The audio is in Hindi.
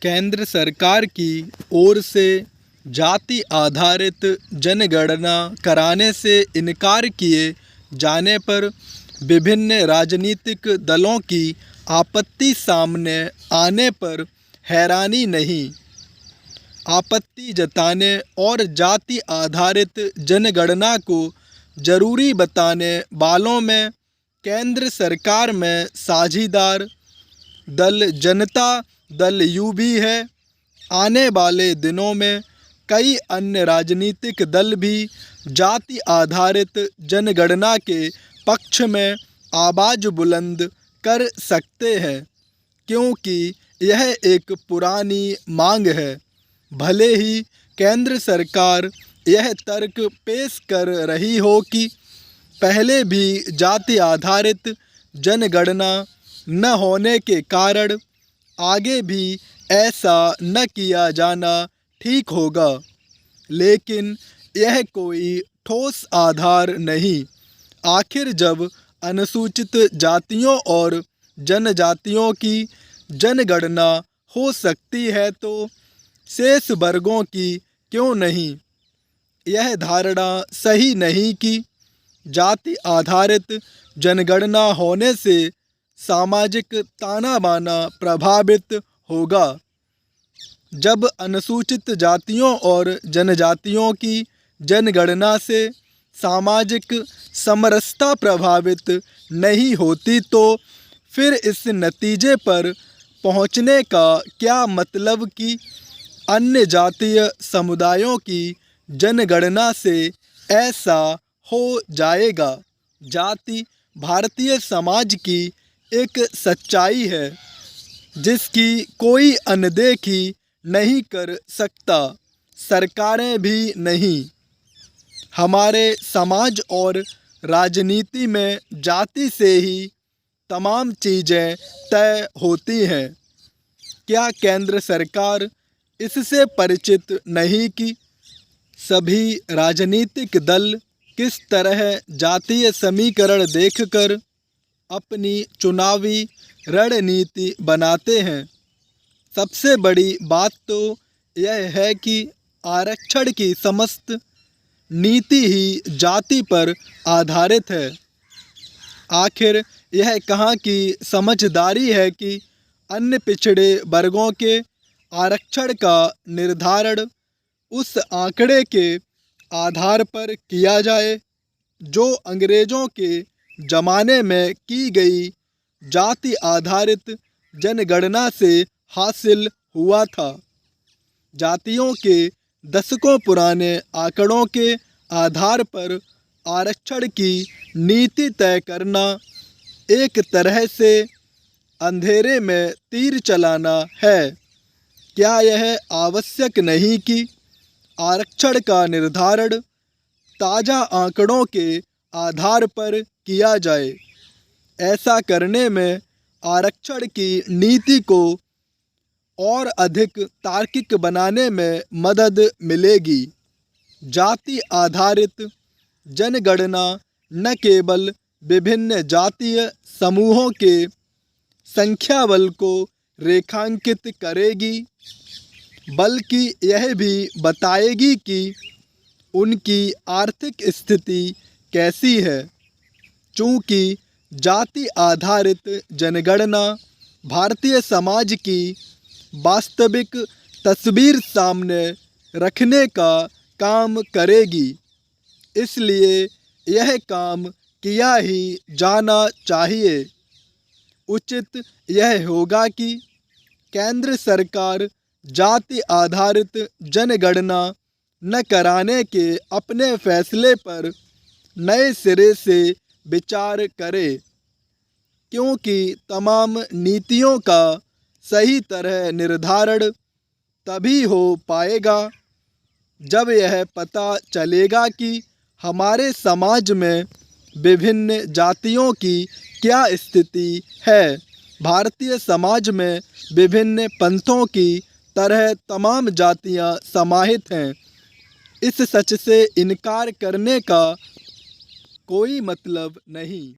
केंद्र सरकार की ओर से जाति आधारित जनगणना कराने से इनकार किए जाने पर विभिन्न राजनीतिक दलों की आपत्ति सामने आने पर हैरानी नहीं। आपत्ति जताने और जाति आधारित जनगणना को जरूरी बताने वालों में केंद्र सरकार में साझीदार दल जनता दल यू भी है। आने वाले दिनों में कई अन्य राजनीतिक दल भी जाति आधारित जनगणना के पक्ष में आवाज़ बुलंद कर सकते हैं, क्योंकि यह एक पुरानी मांग है। भले ही केंद्र सरकार यह तर्क पेश कर रही हो कि पहले भी जाति आधारित जनगणना न होने के कारण आगे भी ऐसा न किया जाना ठीक होगा, लेकिन यह कोई ठोस आधार नहीं। आखिर जब अनुसूचित जातियों और जनजातियों की जनगणना हो सकती है तो शेष वर्गों की क्यों नहीं? यह धारणा सही नहीं कि जाति आधारित जनगणना होने से सामाजिक ताना बाना प्रभावित होगा। जब अनुसूचित जातियों और जनजातियों की जनगणना से सामाजिक समरसता प्रभावित नहीं होती तो फिर इस नतीजे पर पहुंचने का क्या मतलब कि अन्य जातीय समुदायों की जनगणना से ऐसा हो जाएगा। जाति भारतीय समाज की एक सच्चाई है जिसकी कोई अनदेखी नहीं कर सकता, सरकारें भी नहीं। हमारे समाज और राजनीति में जाति से ही तमाम चीज़ें तय होती हैं। क्या केंद्र सरकार इससे परिचित नहीं कि सभी राजनीतिक दल किस तरह जातीय समीकरण देखकर अपनी चुनावी रणनीति बनाते हैं? सबसे बड़ी बात तो यह है कि आरक्षण की समस्त नीति ही जाति पर आधारित है। आखिर यह कहाँ की समझदारी है कि अन्य पिछड़े वर्गों के आरक्षण का निर्धारण उस आंकड़े के आधार पर किया जाए जो अंग्रेज़ों के ज़माने में की गई जाति आधारित जनगणना से हासिल हुआ था। जातियों के दशकों पुराने आंकड़ों के आधार पर आरक्षण की नीति तय करना एक तरह से अंधेरे में तीर चलाना है। क्या यह आवश्यक नहीं कि आरक्षण का निर्धारण ताज़ा आंकड़ों के आधार पर किया जाए? ऐसा करने में आरक्षण की नीति को और अधिक तार्किक बनाने में मदद मिलेगी। जाति आधारित जनगणना न केवल विभिन्न जातीय समूहों के संख्या बल को रेखांकित करेगी, बल्कि यह भी बताएगी कि उनकी आर्थिक स्थिति कैसी है। चूँकि जाति आधारित जनगणना भारतीय समाज की वास्तविक तस्वीर सामने रखने का काम करेगी, इसलिए यह काम किया ही जाना चाहिए। उचित यह होगा कि केंद्र सरकार जाति आधारित जनगणना न कराने के अपने फैसले पर नए सिरे से विचार करे, क्योंकि तमाम नीतियों का सही तरह निर्धारण तभी हो पाएगा जब यह पता चलेगा कि हमारे समाज में विभिन्न जातियों की क्या स्थिति है। भारतीय समाज में विभिन्न पंथों की तरह तमाम जातियां समाहित हैं। इस सच से इनकार करने का कोई मतलब नहीं।